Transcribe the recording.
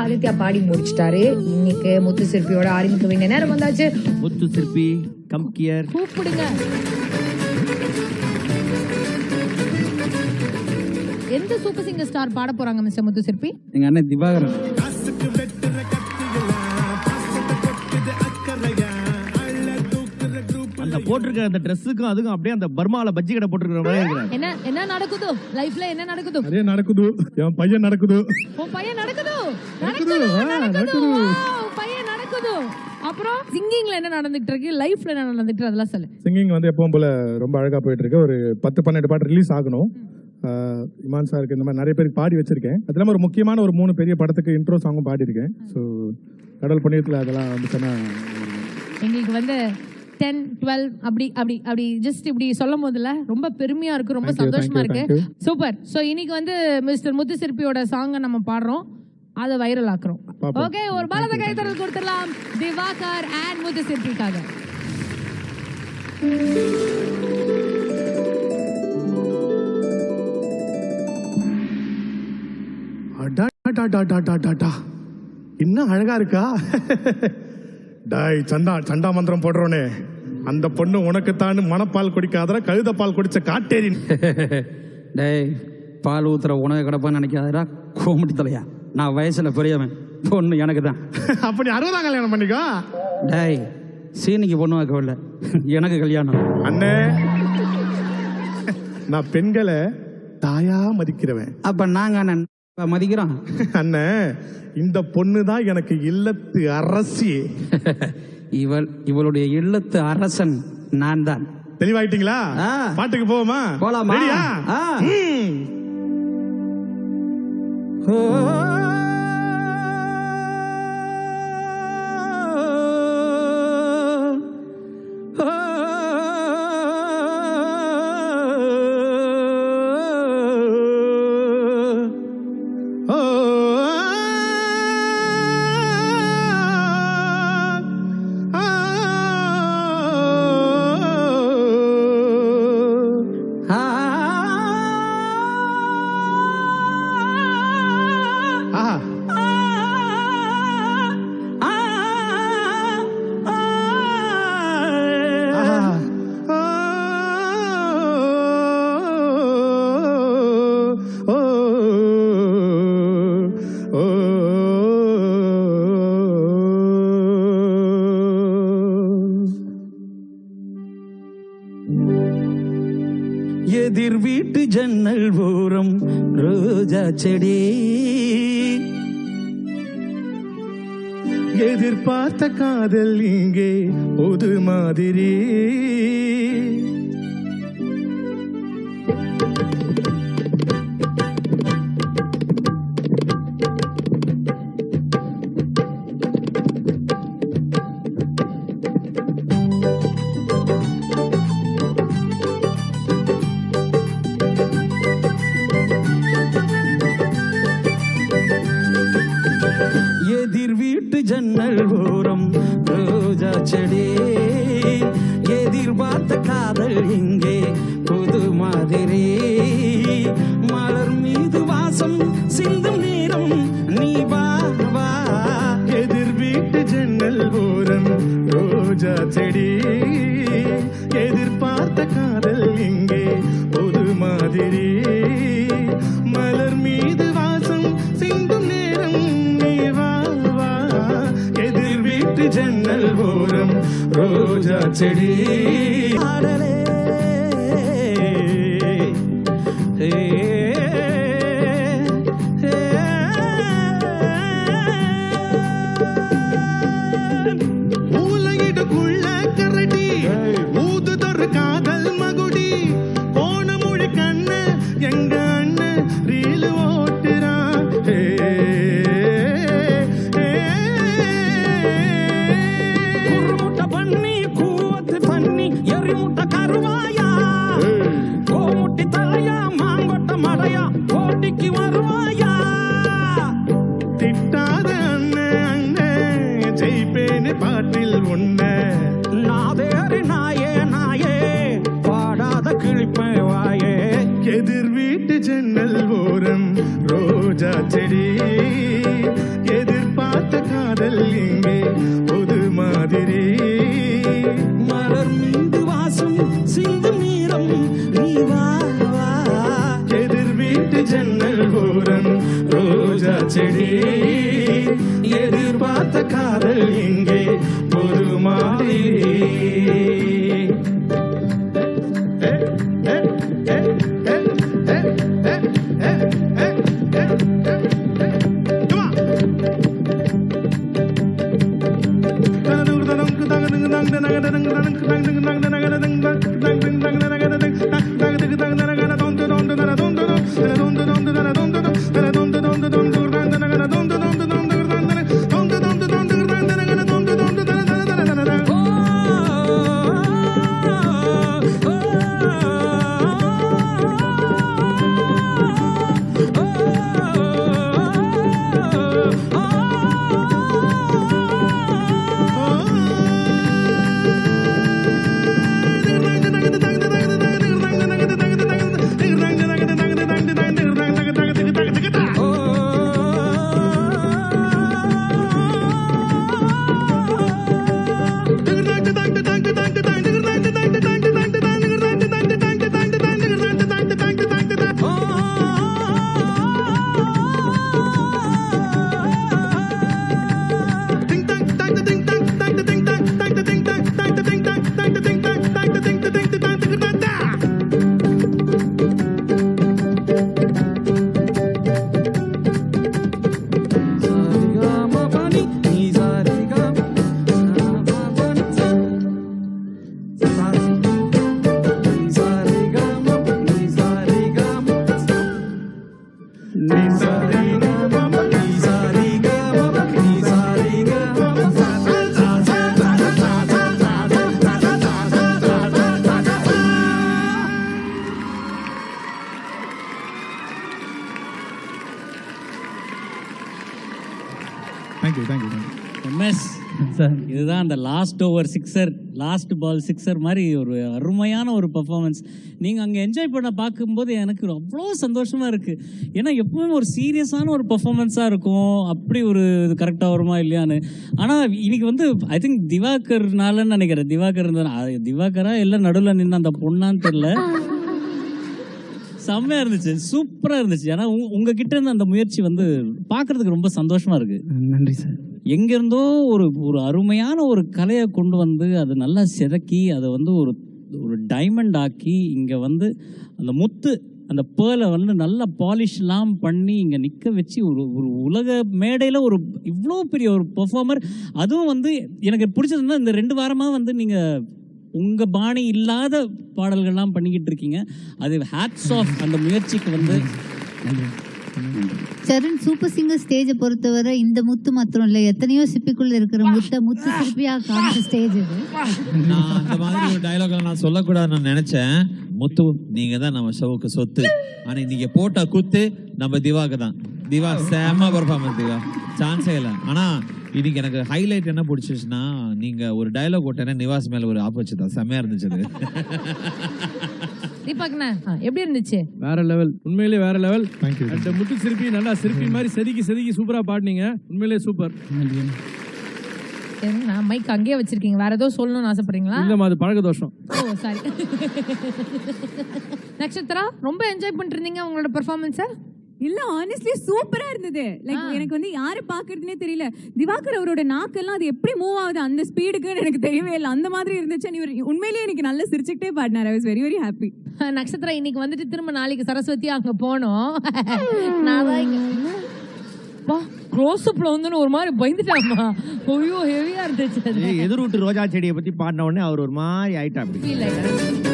ஆதித்யா பாடி முடிச்சிட்டாரு. இன்னைக்கு முத்து சிற்பியோட ஆரம்பிக்க வேண்டிய நேரம் வந்தாச்சு. முத்து சிற்பி கம் கியர் கூப்பிடுங்க. எந்த சூப்பர் சிங்கர் ஸ்டார் பாட போறாங்க மிஸ்டர் முத்து சிற்பி? எங்க அண்ணன் திவாகரன். அந்த போட்டிருக்க அந்த ட்ரெஸ்ஸுக்கும் அதுக்கும் அப்படியே அந்த பர்மால பஜ்ஜி கடை போட்டிருக்கிற மாதிரி இருக்கிறாங்க. என்ன நடக்குது லைஃப்ல? என்ன நடக்குது? அதே நடக்குது. என் பையன் நடக்குது. உன் பையன் நடக்குது. பையன் நடக்குது. அப்புறம் சிங்கிங்ல என்ன நடந்துட்டு இருக்கு? லைஃப்ல என்ன நடந்துட்டு இருக்கு? அதெல்லாம் சொல்லு. சிங்கிங் வந்து எப்பவும் போல ரொம்ப அழகா போயிட்டு இருக்கு. ஒரு 10-12 பாட்டு ரிலீஸ் ஆகணும். இமான் சாருக்கு இந்த மாதிரி நிறைய பேருக்கு பாடி வச்சிருக்கேன். அது இல்லாமல் ஒரு முக்கியமான ஒரு 3 பெரிய படத்துக்கு இன்ட்ரோ சாங்கும் பாடியிருக்கேன். ஸோ கடல் புண்ணியத்தில் அதெல்லாம் வந்து சொன்னா எங்களுக்கு வந்து 10, 12 அப்படி ஜஸ்ட் இப்படி சொல்லும் போதுல ரொம்ப பெருமையா இருக்கு, ரொம்ப சந்தோஷமா இருக்கு. சூப்பர். சோ இன்னைக்கு வந்து மிஸ்டர் முத்து சிற்பியோட சாங்க நம்ம பாடுறோம், அதை வைரல் ஆக்குறோம். ஓகே, ஒரு பலத்த கைத்தறல் கொடுத்துடலாம் திவாகர் அண்ட் முத்து சிற்பிக்காக. இன்னும் அழகா இருக்கா? டாய் சண்டா மந்திரம் போடுறோனே, அந்த பொண்ணு உனக்குத்தான் மனப்பால் குடிக்காதரா, கழுத பால் குடிச்ச காட்டேரி. டேய், பால் ஊத்துற உணவு கிடப்பான்னு நினைக்காதரா கோமட்டி தலையா. நான் வயசுல பெரியவன், பொண்ணு எனக்கு தான். அப்ப நீ 60ஆம் கல்யாணம் பண்ணிக்கோ. டேய், சீனிக்கு பொண்ணு வைக்கவில்லை, எனக்கு கல்யாணம். அண்ணே, நான் பெண்களை தாயா மதிக்கிறவன். அப்ப நாங்க அண்ணன் மதிக்கிறோம். அண்ணே, இந்த பொண்ணு தான் எனக்கு இல்லத்து அரசி. இவளுடைய இல்லத்து அரசன் நான் தான். தெளிவாயிட்டீங்களா? பாட்டுக்கு போவோமா? போலாமா? எதிர் வீட்டு ஜன்னல் ஓரம் ரோஜா செடி, எதிர்பார்த்த காதல் இங்கே ஒரு மாதிரி. எதிர் வீட்டு ஜன்னல் ஓரம் ரோஜா செடி, எதிர்பார்த்த காதல் இங்கே புது மாதிரி. மலர் மீது வாசம் சிந்தும் நேரம் நீ வா வா. எதிர் வீட்டு ஜன்னல் ஓரம் ரோஜா செடி, எதிர்பார்த்த காதல் இங்கே புது மாதிரி. மலர் மீது வாசம் சிந்தும் நேரம் நீ வா வா. எதிர் வீட்டு ஜன்னல் ஓரம் ரோஜா செடி. ஆடலே ஊலையிடுக்குள்ள கரடி ஊதுதொரு காதல் மகுடி. போன மொழி கண்ண எங்க அண்ணன் ரீல் ஓட்டுறான். குறுமுட்டை பண்ணி கூவத்து பண்ணி எரிமுட்டை கருவாயா, கோமுட்டி தலையா மாங்கொட்ட மடையா போட்டிக்கு வருவாயா. திட்டாத அண்ணன் அண்ணன் ஜெயிப்பேன்னு பாட்டில் உன்ன. நாதேறி நாயே நாயே பாடாத கிழிப்பே வாயே. எதிர் வீட்டு ஜன்னல் ஓரம் ரோஜா செடி, எதிர் சுவாசம் சிந்தும் நேரம் நீ வா வா. எதிர் வீட்டு ஜன்னல் ஓரம் ரோஜா செடி எதிர்பார்த்த காதல் எங்கே ஒரு மாதிரி. எம்எஸ் இதுதான் அந்த last over sixer, last ball sixer மாதிரி ஒரு அருமையான ஒரு பர்ஃபார்மன்ஸ். நீங்கள் அங்கே என்ஜாய் பண்ண பார்க்கும்போது எனக்கு அவ்வளோ சந்தோஷமாக இருக்குது. ஏன்னா எப்பவுமே ஒரு சீரியஸான ஒரு பர்ஃபார்மன்ஸாக இருக்கும், அப்படி ஒரு இது கரெக்டாக வருமா இல்லையான்னு. ஆனால் இன்னைக்கு வந்து ஐ திங்க் திவாகர்னாலன்னு நினைக்கிறேன். திவாகரா எல்லாம் நடுவில் நின்று அந்த பொண்ணான்னு தெரியல, செம்மையாக இருந்துச்சு, சூப்பராக இருந்துச்சு. ஏன்னா உங்ககிட்ட இருந்து அந்த முயற்சி வந்து பார்க்கறதுக்கு ரொம்ப சந்தோஷமாக இருக்குது. நன்றி சார். எங்கேருந்தோ ஒரு ஒரு அருமையான ஒரு கலையை கொண்டு வந்து அதை நல்லா செதுக்கி அதை வந்து ஒரு ஒரு டைமண்ட் ஆக்கி இங்கே வந்து அந்த முத்து அந்த பேர்லை வந்து நல்லா பாலிஷ்லாம் பண்ணி இங்கே நிற்க வச்சு ஒரு ஒரு உலக மேடையில் ஒரு இவ்வளோ பெரிய ஒரு பெர்ஃபார்மர். அதுவும் வந்து எனக்கு பிடிச்சதுன்னா இந்த 2 வாரமாக வந்து நீங்கள் உங்கள் பாணி இல்லாத பாடல்கள்லாம் பண்ணிக்கிட்டு இருக்கீங்க. அது ஹேட்ஸ் ஆஃப் அந்த முயற்சிக்கு வந்து. சரண் சூப்பர் சிங்கர் ஸ்டேஜை பொறுத்தவரை இந்த முத்து மாத்திரம் இல்லை, எத்தனையோ சிப்பிக்குள்ள இருக்கிற முத்து சிற்பியா காமிச்ச ஸ்டேஜ் இது. நான் அந்த மாதிரி ஒரு டயலாக் நான் சொல்லக்கூடாதுன்னு நினைச்சேன். முத்து நீங்க தான் நம்ம ஷோவுக்கு சொத்து. ஆனா நீங்க போட்ட குத்து நம்ம திவாக்கு தான். திவா செம பர்ஃபார்மன்ஸ், திவா சான்ஸே இல்லை. ஆனா இன்னைக்கு எனக்கு ஹைலைட் என்ன பிடிச்சிச்சுன்னா, நீங்க ஒரு டயலாக் ஓட்டேன்னா நிவாஸ் மேல ஒரு ஆப் வச்சுதான் செம்மையா இருந்துச்சு. தீபக்ண்ணா எப்படி இருந்துச்சு? வேற லெவல், உண்மையிலேயே வேற லெவல். தேங்க்யூ. அந்த முத்து சிற்பி நல்லா சிற்பி மாதிரி செதுக்கி சூப்பரா பாடினீங்க. உண்மையிலேயே சூப்பர். சரிங்கண்ணா, மைக் அங்கேயே வச்சிருக்கீங்க, வேற ஏதோ சொல்லணும்னு ஆசைப்படுறீங்களா? இல்லம்மா, அது பழக்க தோஷம். ஓ சாரி. நட்சத்திரா, ரொம்ப என்ஜாய் பண்ணிட்டு இருந்தீங்க உங்களோட பெர்ஃபார்மன்ஸை? இல்ல ஆனஸ்ட்லி சூப்பரா இருந்தது. லைக் எனக்கு வந்து யாரை பாக்குறதுனே தெரியல. திவாகர் அவரோட நாக்கெல்லாம் அது எப்படி மூவ் ஆகுது அந்த ஸ்பீடுக்குன்னு எனக்கு தெரியவே இல்லை. அந்த மாதிரி இருந்துச்சு. நீ உண்மையிலேயே எனக்கு நல்ல சிரிச்சுக்கிட்டே பாடினார். I was very very happy. Nakshatra, இன்னைக்கு வந்துட்டு திரும்ப நாளைக்கு சரஸ்வதி அங்க போனோம். நான் தான் இங்க க்ளோஸ் அப்ல வந்து ஒரு மாதிரி பயந்துட்டாமா. ஐயோ ஹெவியா இருந்துச்சு. எதிர் வீட்டு ரோஜா செடியை பத்தி பாடின உடனே அவர் ஒரு மாதிரி ஆயிட்டா. ஃபீல் ஆயிட்டாரு.